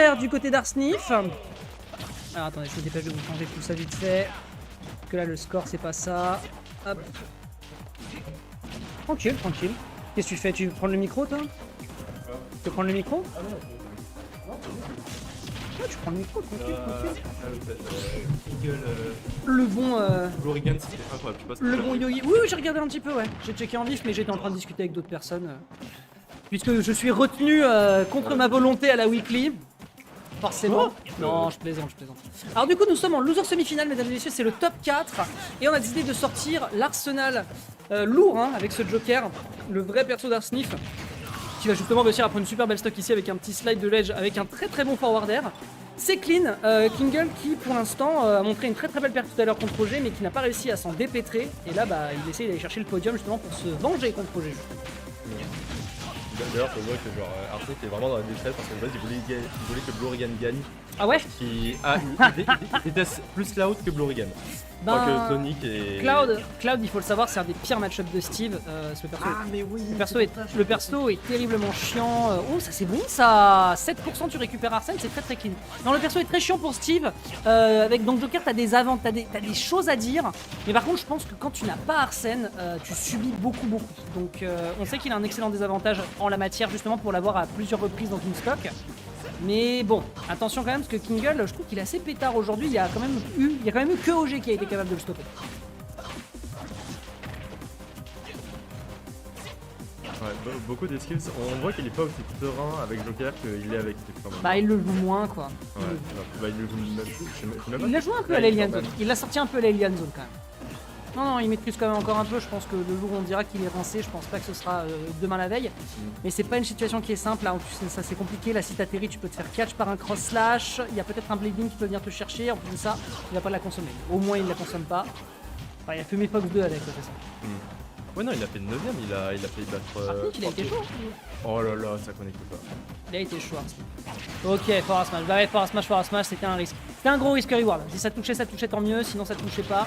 Joker du côté d'Arsnif. Alors attendez, je me dépêche de vous changer tout ça vite fait. Parce que là, le score, c'est pas ça. Hop. Tranquille, tranquille. Qu'est-ce que tu fais? Tu veux prendre le micro, toi? Tu veux prendre le micro? Ouais, tu prends le micro, tranquille, tranquille. Le bon... Glorigan, c'était incroyable. Je sais pas ce Le que bon Yogi. Oui, oui, j'ai regardé un petit peu, ouais. J'ai checké en vif, mais j'étais en train de discuter avec d'autres personnes. Puisque je suis retenu contre ma volonté à la weekly. Forcément. Non, je plaisante, je plaisante. Alors du coup, nous sommes en loser semi-finale, mesdames et messieurs, c'est le top 4. Et on a décidé de sortir l'arsenal lourd, hein, avec ce Joker, le vrai perso d'Arsnif, qui va justement réussir à prendre une super belle stock ici avec un petit slide de ledge, avec un très très bon forward air. C'est Clean, Kingle qui pour l'instant a montré une très très belle perte tout à l'heure contre Roger, mais qui n'a pas réussi à s'en dépêtrer. Et là, bah, il essaye d'aller chercher le podium justement pour se venger contre Roger. D'ailleurs, ça se voit que genre Arsnif est vraiment dans la détresse parce qu'en fait, il voulait que Glorigan gagne. Ah ouais? Il déteste plus Cloud que Glorigan. Ben, Que Sonic et... Cloud, il faut le savoir, c'est un des pires match-ups de Steve. Ce perso mais oui. le perso est terriblement chiant. Oh, ça c'est bon ça! 7% tu récupères Arsène, c'est très très clean. Non, le perso est très chiant pour Steve. Avec donc Joker, t'as des choses à dire. Mais par contre, je pense que quand tu n'as pas Arsène, tu subis beaucoup. Donc, on sait qu'il a un excellent désavantage en la matière, justement pour l'avoir à plusieurs reprises dans une stock. Mais bon, attention quand même, parce que Kingle, je trouve qu'il est assez pétard aujourd'hui. Il y a quand même eu que OG qui a été capable de le stopper. Ouais, beaucoup d'esquives. On voit qu'il est pas aussi serein avec Joker qu'il est avec Steve quand même. Bah, il le joue moins quoi. Ouais, bah, il le joue même plus. Il l'a joué un peu à l'Alien Zone. Il l'a sorti un peu à l'Alien Zone quand même. Non, il maîtrise quand même encore un peu. Je pense que le jour où on dira qu'il est rincé, je pense pas que ce sera demain la veille. Mais c'est pas une situation qui est simple. Là, ça c'est compliqué. Là, si t'atterris, tu peux te faire catch par un cross slash. Il y a peut-être un blading qui peut venir te chercher. En plus de ça, il va pas la consommer. Au moins, il la consomme pas. Enfin, il a fumé Fox 2 avec, c'est ça. Ouais, non, il a fait le 9ème. Il a failli battre. Par contre, il a été chaud. Oh là là, ça connecte pas. Il a été chaud. Ok, Forest Smash. Bah ouais, Forest Smash, c'était un risque. C'était un gros risque reward. Si ça touchait tant mieux. Sinon, ça touchait pas.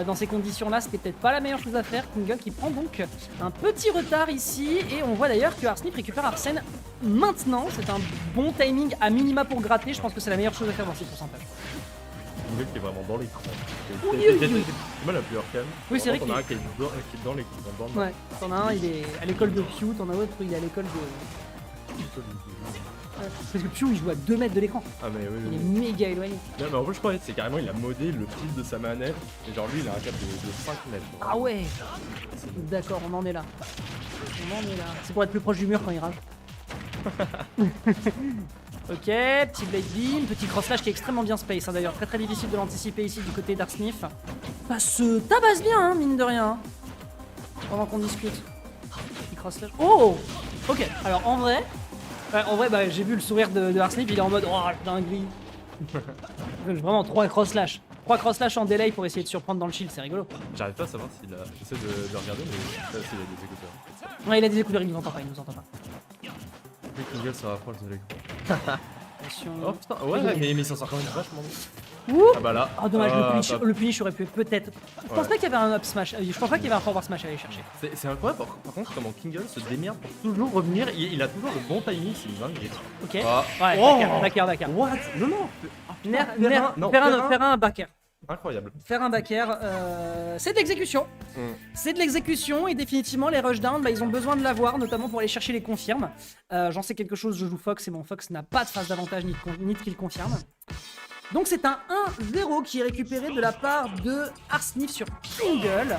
Dans ces conditions-là, c'était peut-être pas la meilleure chose à faire. Kingle qui prend donc un petit retard ici. Et on voit d'ailleurs que Arsnif récupère Arsène maintenant. C'est un bon timing à minima pour gratter. Je pense que c'est la meilleure chose à faire dans ces pourcentages. Kingle qui est vraiment dans l'écran. C'est mal la plus arcane. Oui, c'est vrai qu'il y en a un qui est dans l'écran. Ouais, t'en as un, il est à l'école de Pew. T'en as l'autre, il est à l'école de... Parce que Pew il joue à 2 mètres de l'écran. Ah mais oui, Il est méga éloigné. Non mais en fait je crois que c'est carrément il a modé le fil de sa manette et genre lui il a un cap de 5 mètres. Ah ouais. D'accord, on en est là. C'est pour être plus proche du mur quand il rage. Ok, petit blade beam, petit cross slash qui est extrêmement bien space, hein, d'ailleurs très difficile de l'anticiper ici du côté d'Arsnif. Ça se tabasse bien, hein, mine de rien. Pendant qu'on discute. Petit cross slash. Oh. Ok, alors en vrai, bah, j'ai vu le sourire de Arsnif, il est en mode oh dinguerie. Vraiment 3 cross slash. 3 cross slash en delay pour essayer de surprendre dans le shield, c'est rigolo. J'arrive pas à savoir s'il a. J'essaie de regarder mais ça s'il a des écouteurs. Ouais, il a des écouteurs, il nous entend pas, Puis Kingle se rapproche de l'écran. Attention. Oh putain, ouais, mais il s'en sort quand même vachement. Ouh. Ah bah là. Oh dommage, le punish aurait pu peut-être. Je pense pas qu'il y avait un up smash. Je pense pas qu'il y avait un forward smash à aller chercher. C'est incroyable par contre comment Kingle se démerde pour toujours revenir. Il a toujours le bon timing, c'est une dinguerie. Ok. Ah. Ouais, Oh. backer. What? Non. Faire un backer. Incroyable. Faire un backer, c'est de l'exécution. C'est de l'exécution et définitivement les rushdown, bah, ils ont besoin de l'avoir, notamment pour aller chercher les confirmes. J'en sais quelque chose, je joue Fox et mon Fox n'a pas de phase d'avantage ni de kill confirme. Donc c'est un 1-0 qui est récupéré de la part de Arsnif sur Kingle.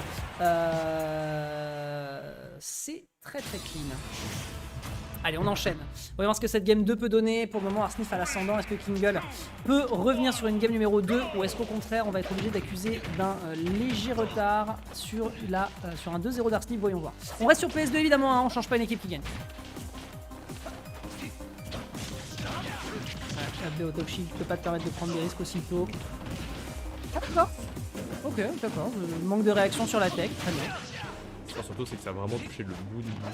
C'est très clean. Allez, on enchaîne. On va voir ce que cette game 2 peut donner. Pour le moment, Arsnif a l'ascendant. Est-ce que Kingle peut revenir sur une game numéro 2 ou est-ce qu'au contraire, on va être obligé d'accuser d'un léger retard sur un 2-0 d'Arsnif? Voyons voir. On reste sur PS2 évidemment, hein, on change pas une équipe qui gagne. HB Auto Shield peut pas te permettre de prendre des risques aussi tôt. Ah, d'accord. Ok, d'accord. Manque de réaction sur la tech. Très bien. Surtout, c'est que ça a vraiment touché le bout du bout.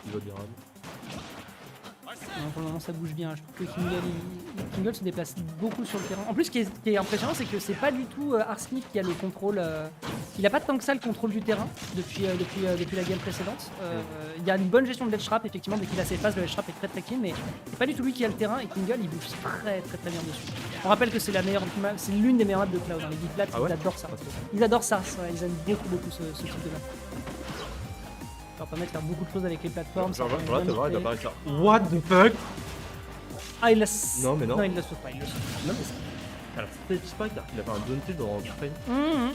Il va bien. Non, pour le moment ça bouge bien, je trouve que Kingle se déplace beaucoup sur le terrain. En plus ce qui est impressionnant c'est que c'est pas du tout Arsmith qui a le contrôle, il a pas tant que ça le contrôle du terrain depuis la game précédente. Il y a une bonne gestion de l'edge trap effectivement, dès qu'il a ses phases le edge trap est très clean, mais c'est pas du tout lui qui a le terrain et Kingle il bouge très bien dessus. On rappelle que c'est l'une des meilleures maps de Cloud, hein. Les Geek Labs, Ah ouais, ils adorent ça. Ils adorent ça, ouais, ils aiment beaucoup ce type de map. Ça leur permet de faire beaucoup de choses avec les plateformes. Genre ça là, permet tu de vois, il créer- va apparaître là. What the fuck? Ah, il la... Non, mais non. Non, il la sauve pas, il le sauve. Non, mais c'est. Alors, c'était Spike, il a fait un downtilt dans le frame.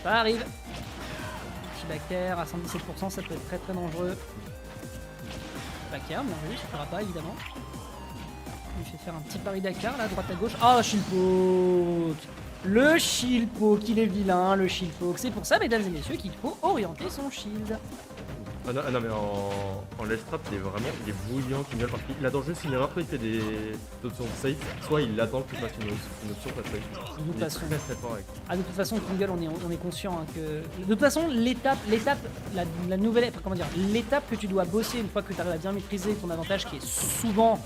Ça arrive. Petit backer à 117%, ça peut être très dangereux. Backer, bien vu, ça ne fera pas évidemment. Il fait faire un petit pari Dakar là, droite à gauche. Oh, shield poke. Le shield poke, il est vilain, le shield poke. C'est pour ça, mesdames et messieurs, qu'il faut orienter son shield. Ah non, mais en ledge trap, il est bouillant, Kingle, parce qu'il attend juste une erreur, soit il fait des options safe, soit il attend qu'il fasse une option pas safe. De toute Il est façon. très fort avec. Ah, de toute façon, Kingle, on est conscient hein, que. De toute façon, la nouvelle. Comment dire, l'étape que tu dois bosser une fois que tu arrives à bien maîtriser ton avantage, qui est souvent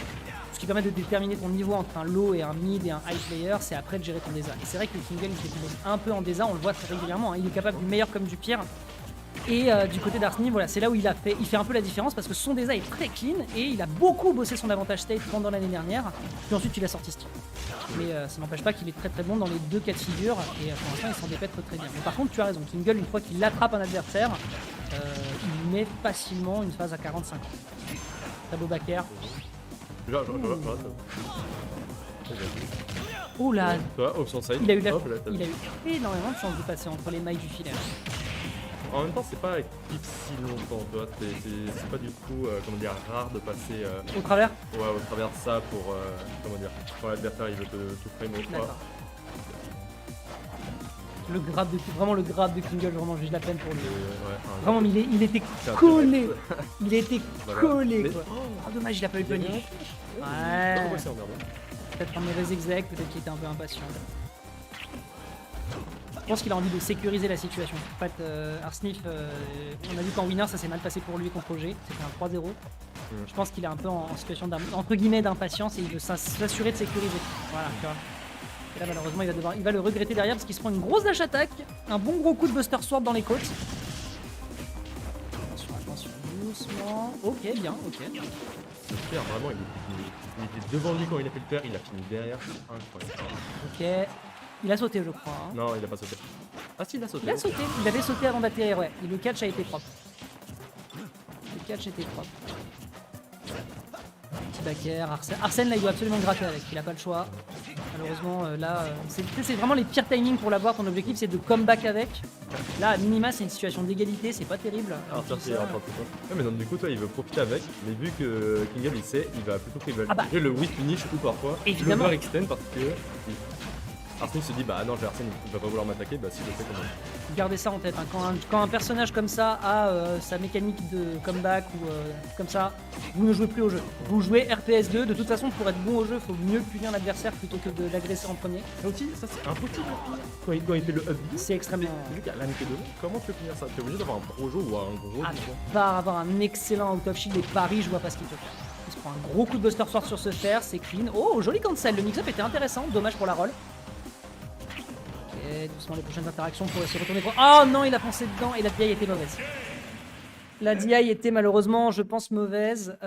ce qui permet de déterminer ton niveau entre un low et un mid et un high player, c'est après de gérer ton désert. Et c'est vrai que Kingle, il fait un peu en désert, on le voit très régulièrement, hein, il est capable du meilleur comme du pire. Et du côté d'Arsni, voilà, c'est là où il fait un peu la différence parce que son désert est très clean et il a beaucoup bossé son avantage state pendant l'année dernière. Puis ensuite, il a sorti Steam. Mais ça n'empêche pas qu'il est très bon dans les deux cas de figure et pour l'instant, il s'en dépêtre très bien. Mais par contre, tu as raison, Kingle, une fois qu'il attrape un adversaire, il met facilement une phase à 45 ans. Très beau backer. Genre, Oh là, tu vois, option side. il a eu t'as- énormément de chance de passer entre les mailles du filet. En même temps, c'est pas kick si longtemps, tu vois, c'est pas du tout, comment dire, rare de passer Au travers. ouais, au travers de ça pour, comment dire, quand l'adversaire il veut te frame au D'accord. fois. Vraiment le grab de Kingle, vraiment j'ai de la peine pour lui. Ouais, Vraiment, mais il était c'est un collé. peu- Il était Voilà. collé Mais- quoi. Oh dommage, il a pas eu le panier. Ouais. Ouais. C'est emmerdant. Peut-être un mauvais exec, peut-être qu'il était un peu impatient. Je pense qu'il a envie de sécuriser la situation. En fait, Arsnif, on a vu qu'en winner ça s'est mal passé pour lui contre G, c'était un 3-0. Je pense qu'il est un peu en situation entre guillemets d'impatience et il veut s'assurer de sécuriser. Voilà, tu vois. Et là malheureusement il va le regretter derrière parce qu'il se prend une grosse dash attack, un bon gros coup de Buster Sword dans les côtes. Attention, doucement. Ok, bien, ok. Le père, vraiment, il était devant lui quand il a fait le père, il a fini derrière, c'est incroyable. Ok. Il a sauté je crois. Hein. Non, il a pas sauté. Ah si, il a sauté. Il a sauté, il avait sauté avant d'atterrir, ouais. Et le catch a été propre. Le catch était propre. Petit backer, Arsène là il doit absolument gratter avec, il a pas le choix. Malheureusement c'est vraiment les pires timings pour l'avoir, ton objectif c'est de comeback avec. Là à minima c'est une situation d'égalité, c'est pas terrible. Alors ça, c'est un peu plus fort. Ouais, mais donc du coup, toi, il veut profiter avec, mais vu que Kingle il sait, il va plutôt privilégier le whip finish ou parfois Évidemment. l'overextend parce que Arsène se dit bah non, Arsène il va pas vouloir m'attaquer, bah si je le fais quand même. Gardez ça en tête, hein. Quand un personnage comme ça a sa mécanique de comeback ou comme ça, vous ne jouez plus au jeu. Vous jouez RPS 2, de toute façon pour être bon au jeu, il faut mieux punir l'adversaire plutôt que de l'agresser en premier. Ça aussi, ça c'est impossible quand il fait le up B. C'est extrêmement... Vu qu'il y a l'AMP de comment tu peux finir ça? T'es obligé d'avoir un pro jeu ou un gros À jeu. part avoir un excellent out of shield et Paris, je vois pas ce qu'il peut faire. Il se prend un gros coup de Buster Sword sur ce fer, c'est clean. Oh, joli cancel, le mix-up était intéressant, dommage pour la roll. Ok, doucement les prochaines interactions pourraient se retourner. Oh non, il a foncé dedans et la DI était mauvaise. La DI était malheureusement, je pense, mauvaise.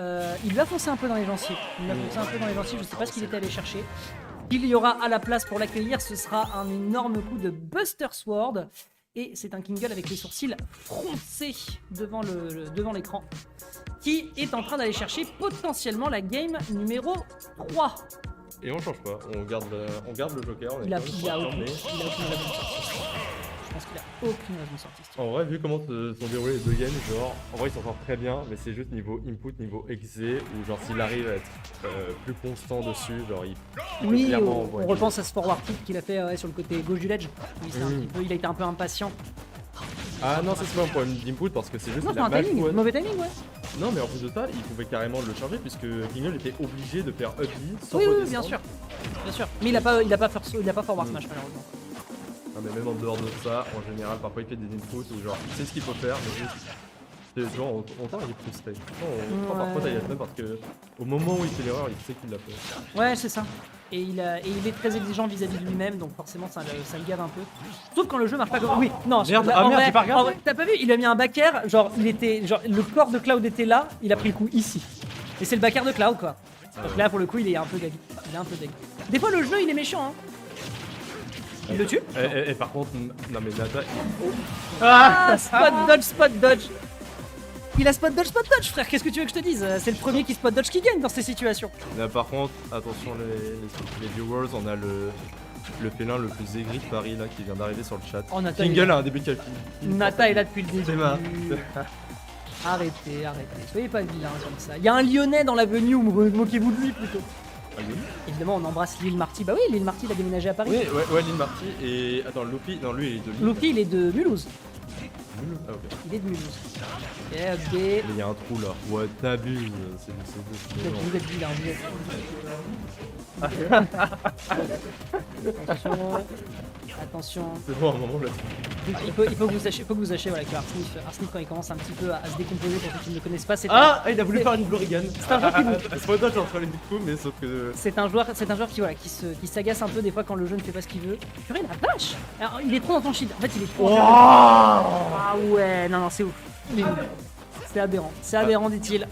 Il lui a foncé un peu dans les gencives. Je sais pas ce qu'il était allé chercher. Il y aura à la place pour l'accueillir, ce sera un énorme coup de Buster Sword. Et c'est un Kingle avec les sourcils froncés devant l'écran qui est en train d'aller chercher potentiellement la game numéro 3. Et on change pas, on garde le joker. Il a aucune raison de sortir. Je pense qu'il a aucune raison de sortir. En vrai, vu comment se sont déroulés les deux games, genre, en vrai, il s'en sort très bien, mais c'est juste niveau input, niveau exé, où genre, s'il arrive à être plus constant dessus, genre, il Oui, clairement on repense à ce forward kick qu'il a fait sur le côté gauche du ledge. Il a été un peu impatient. Ah non, ça c'est pas un problème d'input parce que c'est juste Non, qu'il c'est a un mal timing, joué. mauvais timing, ouais. Non, mais en plus de ça, il pouvait carrément le charger puisque Kingle était obligé de faire up B sans Oui, redescendre. bien sûr. Bien sûr. Mais il a pas forward smash malheureusement. Non, mais même en dehors de ça, en général, parfois il fait des inputs où genre, il sait ce qu'il faut faire, mais juste genre, on t'a il est frustré. Parfois, t'as même parce que au moment où il fait l'erreur, il sait qu'il l'a fait. Ouais, c'est ça. Et il est très exigeant vis-à-vis de lui-même, donc forcément ça le gave un peu. Sauf quand le jeu marche pas comme. Oui, non, Merde, là, ah en merde, vrai- j'ai pas regardé. en vrai, t'as pas vu, il a mis un back air, genre le corps de Cloud était là, il a pris le coup ici. Et c'est le back air de Cloud quoi. Donc là pour le coup il est un peu deg. Il est un peu deg. Des fois le jeu il est méchant hein. Il le tue. Et par contre, non mais Nata, Ah, spot dodge. Il a spot dodge frère, qu'est-ce que tu veux que je te dise? C'est le premier qui spot dodge qui gagne dans ces situations. là, par contre, attention les viewers, on a le félin le plus aigri de Paris là qui vient d'arriver sur le chat. Oh, Nata, Kingle a un début de calcul. Nata est là depuis le début. C'est marrant. Arrêtez. Soyez pas vilains comme ça. Il y a un Lyonnais dans l'avenue, moquez-vous de lui plutôt. Ah, oui. Évidemment, on embrasse Lil Marty. Bah oui, Lil Marty il a déménagé à Paris. Oui, ouais, Lynn Marty et. Attends, Luffy, non, lui il est de Lille. Luffy, il est de Mulhouse. Ah, ok. Il est de Mulhouse. Ok. Mais il y a un trou là. Ouais, t'abuses. Vous êtes vilains, vous êtes. Attention. C'est bon, à un moment là. Il faut que vous sachiez voilà, que Arsnif, quand il commence un petit peu à se décomposer pour ceux qui ne le connaissent pas, c'est Il a voulu faire une Blorigan. C'est un joueur qui C'est pas toi, entre les deux coups, mais sauf que. c'est un joueur qui s'agace un peu des fois quand le jeu ne fait pas ce qu'il veut. Purée la vache. Alors, il est trop dans ton shield. En fait il est trop. Ah ouais, non, c'est ouf. Il est nul. C'est aberrant dit-il.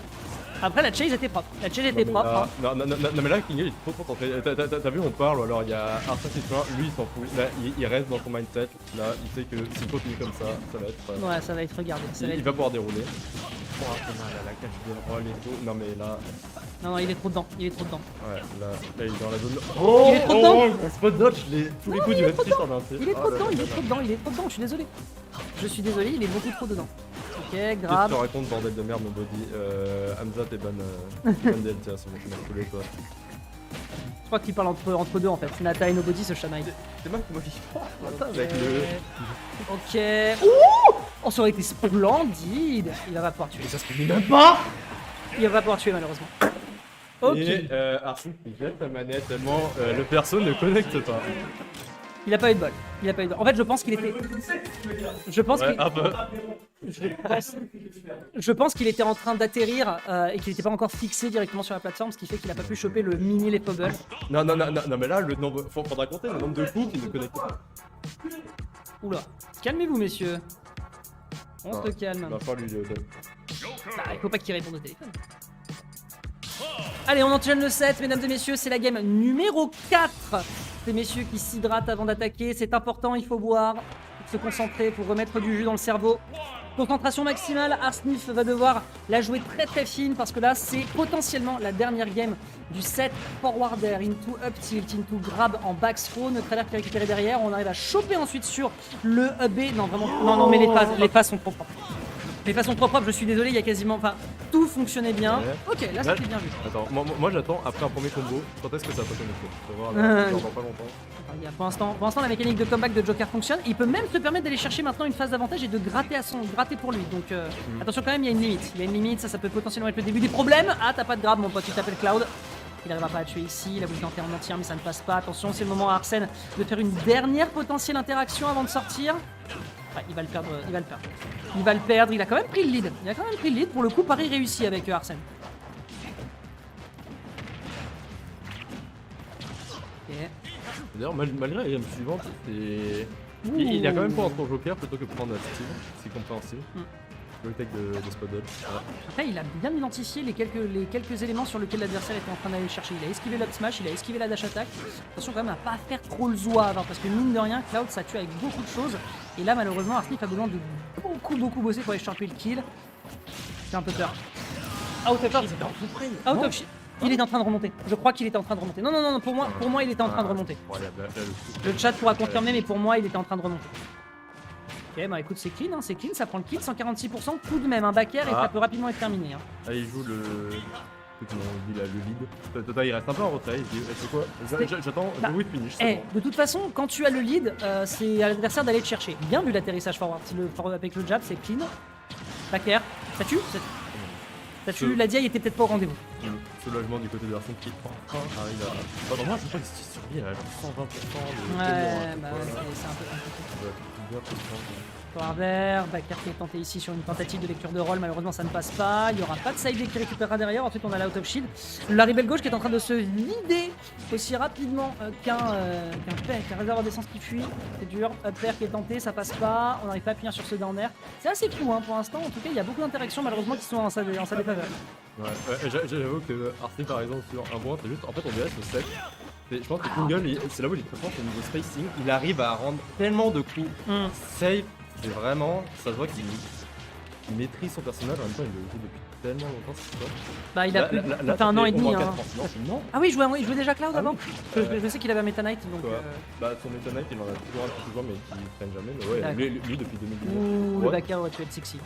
Après la chase était propre. La chase était propre. Hein. Non, mais là, King il est trop concentré. T'as vu, on parle, ou alors il y a Arthur qui se plaint, lui il s'en fout. Là, il reste dans son mindset. Là, il sait que s'il continue comme ça va être. Ouais, ça va être regardé. Il va pouvoir dérouler. Oh, la cage de roll et tout. Non, mais là. Non, il est trop dedans. Il est trop dedans. Ouais, là il est dans la zone. Il est trop dedans. Spot dodge, tous les coups du il est trop F6 en un tir. Il est trop dedans. Il est trop dedans. Il est trop dedans. Je suis désolé. Il est beaucoup trop dedans. Ok, Qu'est-ce grave. que tu racontes, bordel de merde, mon body? Hamza, t'es bonne DLT à ce moment, tu m'as coulé, toi. Je crois qu'ils parlent entre deux en fait. Nata et Nobody se chamaillent. C'est moi qui m'a dit. Avec le. Ok. Ouh, oh, ça aurait été splendide. Il va pas pouvoir tuer. Ça se finit même pas! Il va pas pouvoir tuer malheureusement. Ok. Et Arsène qui jette la manette tellement le perso ne connecte pas. Il a pas eu de bol. En fait, je pense qu'il était. Un peu. Je pense qu'il était en train d'atterrir et qu'il n'était pas encore fixé directement sur la plateforme, ce qui fait qu'il a pas pu choper le mini les bubbles. Non, mais là, le nombre. Faudra compter le nombre de coups qui ne connectent pas. Oula. Calmez-vous, messieurs. On se calme. Va falloir lui donner. Bah, il faut pas qu'il réponde au téléphone. Allez, on enchaîne le 7, mesdames et messieurs, c'est la game numéro 4. Ces messieurs qui s'hydratent avant d'attaquer, c'est important, il faut boire, pour se concentrer, pour remettre du jus dans le cerveau. Concentration maximale, Arsnif va devoir la jouer très fine parce que là, c'est potentiellement la dernière game du set. Forward air, into up tilt, into grab en back throw, notre alerte qui est récupéré derrière, on arrive à choper ensuite sur le B. Non, vraiment, non, mais les phases sont trop propres. Les phases sont trop propres, je suis désolé, il y a quasiment. Enfin, tout fonctionnait bien. Ouais. Ok, là, c'était bien vu. Attends, moi j'attends après un premier combo. Quand est-ce que ça va pas connecter? On va voir là, dans pas longtemps. Pour l'instant, la mécanique de comeback de Joker fonctionne. Il peut même se permettre d'aller chercher maintenant une phase d'avantage et de gratter pour lui. Donc attention quand même, il y a une limite. Il y a une limite, ça peut potentiellement être le début des problèmes. Ah, t'as pas de grab, mon pote, il t'appelle Cloud. Il n'arrivera pas à tuer ici, il a voulu tenter en entier mais ça ne passe pas. Attention, c'est le moment à Arsène de faire une dernière potentielle interaction avant de sortir. Ouais, il va le perdre, il a quand même pris le lead. Pour le coup, Paris réussi avec Arsène. Ok. D'ailleurs, malgré la game suivante, il a quand même pas un Joker plutôt que prendre Steve. C'est compréhensible. Le tech de Spot Dodge. Après, il a bien identifié les quelques éléments sur lesquels l'adversaire était en train d'aller chercher. Il a esquivé l'up smash, il a esquivé la dash attack. Attention quand même à pas faire trop le zouave, hein, parce que mine de rien, Cloud ça tue avec beaucoup de choses. Et là, malheureusement, Arsnif a besoin de beaucoup bosser pour aller choper le kill. J'ai un peu peur. Out of shield. Il est en train de remonter. Je crois qu'il était en train de remonter. Non, pour moi, il était en train de remonter. Le chat pourra confirmer, mais pour moi, il était en train de remonter. Ok, bah écoute, c'est clean, ça prend le kill, 146%, tout de même, un back air et ça peut rapidement être terminé. Hein. Ah, il joue le lead. Tota, il reste un peu en retrait, il dit, c'est quoi? J'attends le win finish. De toute façon, quand tu as le lead, c'est à l'adversaire d'aller te chercher. Bien vu l'atterrissage forward, avec le jab, c'est clean. Back air, ça tue? Ça tue, la DI était peut-être pas au rendez-vous. Soulagement du côté de Arsène qui prend. Moi, je crois que c'est sur lui, il a 120%. Ouais, bah ouais, c'est un peu compliqué. Victoire vert, Bakar qui est tenté ici sur une tentative de lecture de rôle, malheureusement ça ne passe pas, il n'y aura pas de side qui récupérera derrière, ensuite on a la out of shield. La rebelle gauche qui est en train de se vider aussi rapidement qu'un réservoir d'essence qui fuit, c'est dur, Upper qui est tenté, ça passe pas, on n'arrive pas à finir sur ce down air. C'est assez flou hein, pour l'instant, en tout cas il y a beaucoup d'interactions malheureusement qui sont en sa défaveur. Ouais, j'avoue que Arctic par exemple sur un point, c'est juste en fait on dirait ce set. Je pense que Kingle, c'est là où il est très fort au niveau spacing, il arrive à rendre tellement de coups safe, c'est vraiment, ça se voit qu'il maîtrise son personnage, en même temps il le joue depuis tellement longtemps, c'est quoi. Bah il a fait un an et demi hein. Non. Ah oui, il jouait déjà Cloud Ah avant oui. Je sais qu'il avait un Meta Knight donc... Bah son Meta Knight il en a toujours un petit joueur mais qui traîne jamais, mais ouais, lui depuis 2019. Ouh, le Bakar aurait pu être sexy.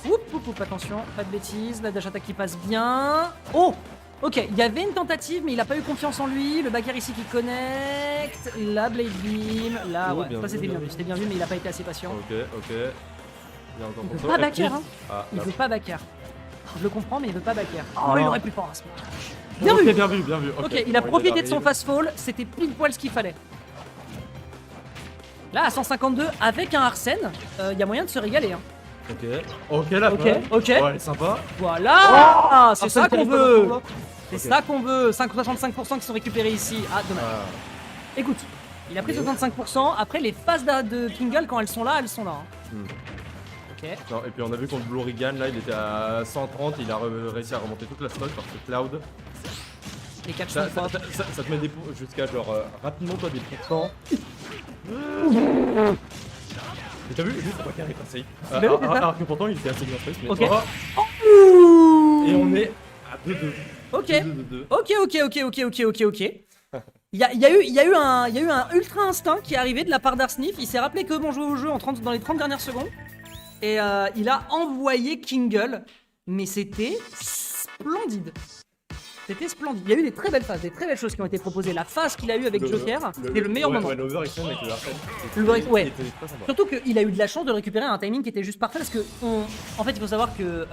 Oup, attention, pas de bêtises, la dash attack qui passe bien. Oh, ok, il y avait une tentative, mais il a pas eu confiance en lui. Le Bakar ici qui connecte, la Blade Beam, là, ouais, ça c'était bien vu, mais il a pas été assez patient. Ok. Il veut pas Bakar, hein. Il veut pas Bakar. Je le comprends, mais il veut pas Bakar. Oh, il aurait pu fort à ce moment. Bien vu. Ok, il a profité de son fast fall, c'était pile poil ce qu'il fallait. Là, à 152, avec un Arsène, il y a moyen de se régaler, hein. Ok, la fin. Ok. Ouais, elle est sympa. Voilà, c'est ça qu'on veut. C'est Ok. ça qu'on veut. 65% qui sont récupérés ici. Ah, dommage. Écoute, il a pris 65%. Après, les phases de Kingle, quand elles sont là. Hein. Ok. Non, et puis on a vu contre Blorigan, là il était à 130, il a réussi à remonter toute la stock parce que Cloud. Les catchs Ça, sont ça, forts. ça te met des jusqu'à genre rapidement toi des pourcents. Et t'as vu, juste le Bakar est passé. Bah oui, c'est ça. Alors que pourtant il était assez bien fait, mais Ok. et on est à 2-2. Ok. 2-2-2. Ok. Il y a eu un ultra instinct qui est arrivé de la part d'Arsnif. Il s'est rappelé que bon jouait au jeu dans les 30 dernières secondes. Et il a envoyé Kingle. Mais c'était splendide. C'était splendide. Il y a eu des très belles phases, des très belles choses qui ont été proposées. La phase qu'il a eue avec Joker, c'était le meilleur moment. Ouais, l'over-action avec le Arsène. Ouais. Il était très sympa. Surtout qu'il a eu de la chance de récupérer un timing qui était juste parfait parce que en fait il faut savoir que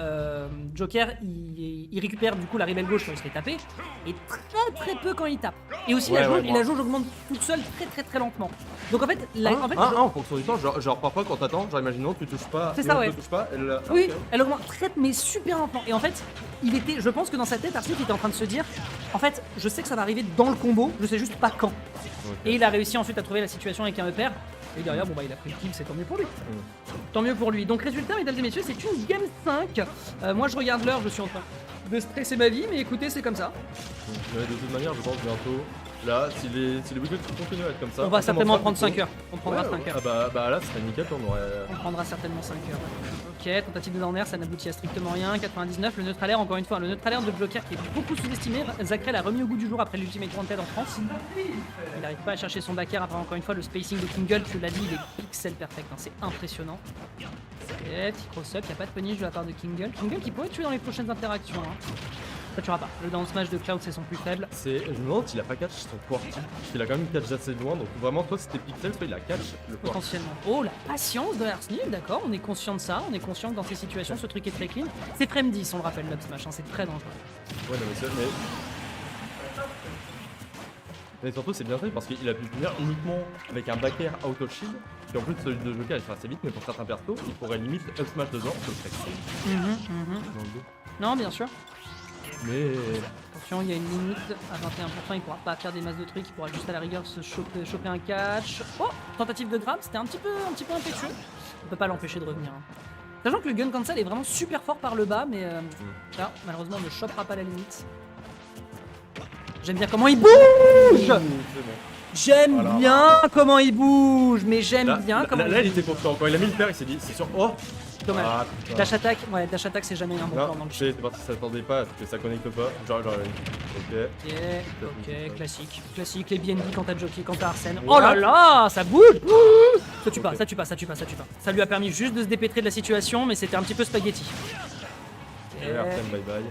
Joker il récupère du coup la rebelle gauche quand il se fait taper et très peu quand il tape. Et aussi la jauge augmente toute seule très lentement. Donc en fait, en fonction du temps, genre parfois quand t'attends, genre imaginons tu touches pas, c'est ça, ouais. tu touches pas, elle... Oui, okay. elle augmente très mais super lentement. Et en fait, je pense que dans sa tête, Arsenic était en train de se dire, en fait, je sais que ça va arriver dans le combo, je sais juste pas quand. Et il a réussi ensuite à trouver la situation avec un upper. Et derrière, bon bah il a pris le kill, c'est tant mieux pour lui. Tant mieux pour lui. Donc résultat, mesdames et messieurs, c'est une game 5. Moi je regarde l'heure, je suis en train de stresser ma vie, mais écoutez, c'est comme ça. De toute manière, je pense bientôt. Là, si les wickets continuent à être comme ça, on va certainement prendre 5 heures. On prendra 5 heures. Ah bah là, ce serait nickel, on aurait. On prendra certainement 5 heures. Ok, tentative de down air, ça n'aboutit à strictement rien. 99, le neutral air, encore une fois, le neutral air de Joker qui est beaucoup sous-estimé. Zakrel l'a remis au goût du jour après l'ultimate Wanted en France. Il n'arrive pas à chercher son backer après, encore une fois, le spacing de Kingle, tu l'as dit, il est pixel perfect, hein, c'est impressionnant. Ok, petit cross-up, il n'y a pas de punish de la part de Kingle. Kingle qui pourrait tuer dans les prochaines interactions. Hein. Ça tuera pas. Le down smash de Cloud c'est son plus faible. Je me demande s'il a pas catch son QWERTY. Il a quand même catch assez loin, donc vraiment toi c'était pixel, soit il a catch le QWERTY. Potentiellement. Oh la patience de Arsnif, d'accord, on est conscient de ça, on est conscient que dans ces situations ce truc est très clean. C'est frame 10 on le rappelle l'up smash, hein, c'est très dangereux. Ouais non mais surtout c'est bien fait parce qu'il a pu finir uniquement avec un backer out of shield. Puis en plus celui de Joker il fait assez vite, mais pour certains persos il pourrait limite up smash dedans, ce serait cool. Dans le dos. Non bien sûr. Mais attention, il y a une limite à 21%, il pourra pas faire des masses de trucs, il pourra juste à la rigueur se choper un catch. Oh, tentative de grab, c'était un petit peu impétueux. On peut pas l'empêcher de revenir. Hein. Sachant que le gun cancel est vraiment super fort par le bas, mais là, malheureusement, on ne chopera pas la limite. J'aime bien comment il bouge. J'aime bien comment il bouge, mais j'aime bien comment là, il était confiant. Quand il a mis le père, il s'est dit, c'est sûr. Oh, dommage. Dash attack, c'est jamais un bon plan dans le jeu. C'est parti, ça s'attendait pas à ce que ça connecte pas. Genre, ok, classique, les BNB quand t'as Jockey, quand t'as Arsène. Oh là là, ça bouge. Ça tue pas. Ça lui a permis juste de se dépêtrer de la situation, mais c'était un petit peu spaghetti. Arsène, bye bye.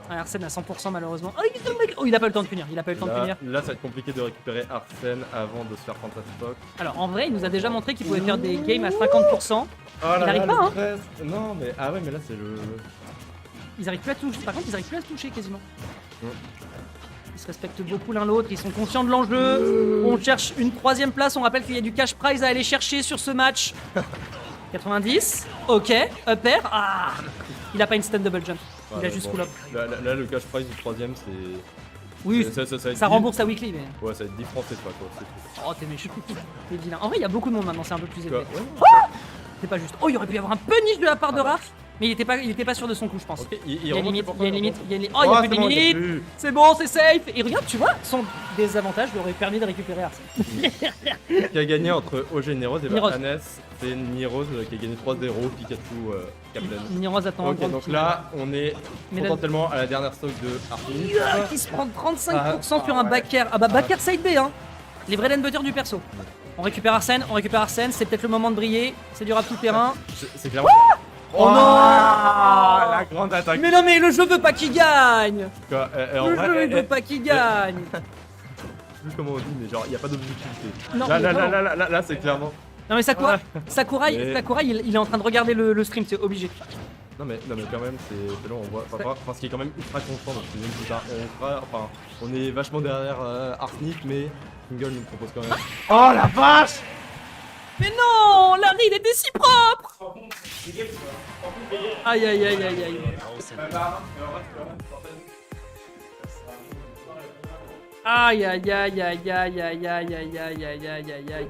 Arsène à 100% malheureusement. Oh, il a pas le temps de punir. Là, ça va être compliqué de récupérer Arsène avant de se faire prendre sa stock. Alors en vrai, il nous a déjà montré qu'il pouvait faire des games à 50%. Il arrive pas, hein. Non, mais ah ouais, mais là c'est le. Ils arrivent plus à toucher. Par contre, ils arrivent plus à se toucher quasiment. Ils se respectent beaucoup l'un l'autre, ils sont conscients de l'enjeu. On cherche une 3ème place, on rappelle qu'il y a du cash prize à aller chercher sur ce match. 90, ok, up air, ah. Il a pas une stun double jump, il a juste bon. pull up. Là, le cash prize du 3ème, c'est. Oui, va être ça 10. rembourse sa weekly, mais... Ouais, ça va être 10 francs cette fois, quoi. c'est tout. Oh, t'es méchant. T'es vilain. En vrai, il y a beaucoup de monde maintenant, c'est un peu plus élevé. Ouais. C'est pas juste. Oh, il aurait pu y avoir un punish de la part de Raph, mais il était pas sûr de son coup, je pense. Ok, Il y a une limite, remonte il y a une pour limite, toi, il y a une limite. Oh, il y a plus de c'est bon, il y a limite. plus. C'est bon, c'est safe. Et regarde, tu vois, son désavantage lui aurait permis de récupérer Arsène. Qui a gagné entre OG et Neros, et Niroz. Hannes, c'est Niroz qui a gagné 3-0, Pikachu, Kaplan. Niroz attend un Ok, grand donc petit- là, on est Mais là- potentiellement à la dernière stock de Arthur. Qui se prend 35% sur un backer. Ah bah backer side B, hein. Les vrais land butter du perso. On récupère Arsène, c'est peut-être le moment de briller. C'est du rap tout terrain. C'est clairement. Oh non La grande attaque. Mais non, mais le jeu veut pas qu'il gagne. Quoi, en Le vrai, jeu il veut pas qu'il gagne. je sais plus comment on dit, mais genre, il n'y a pas d'objectivité. Non, Là, mais là, vraiment. là, c'est clairement. Non mais Sakurai, Ouais. Sakurai, Mais- Sakurai, il est en train de regarder le stream, c'est obligé. Non mais quand même c'est long, on voit enfin ce qui est quand même ultra constant donc c'est même plus tard. On est vachement derrière Arsenic mais Kingle nous propose quand même. Oh la vache. Mais non, Larry, il était si propre. Aïe aïe aïe aïe aïe. Aïe aïe aïe aïe aïe aïe aïe aïe aïe aïe aïe aïe aïe aïe.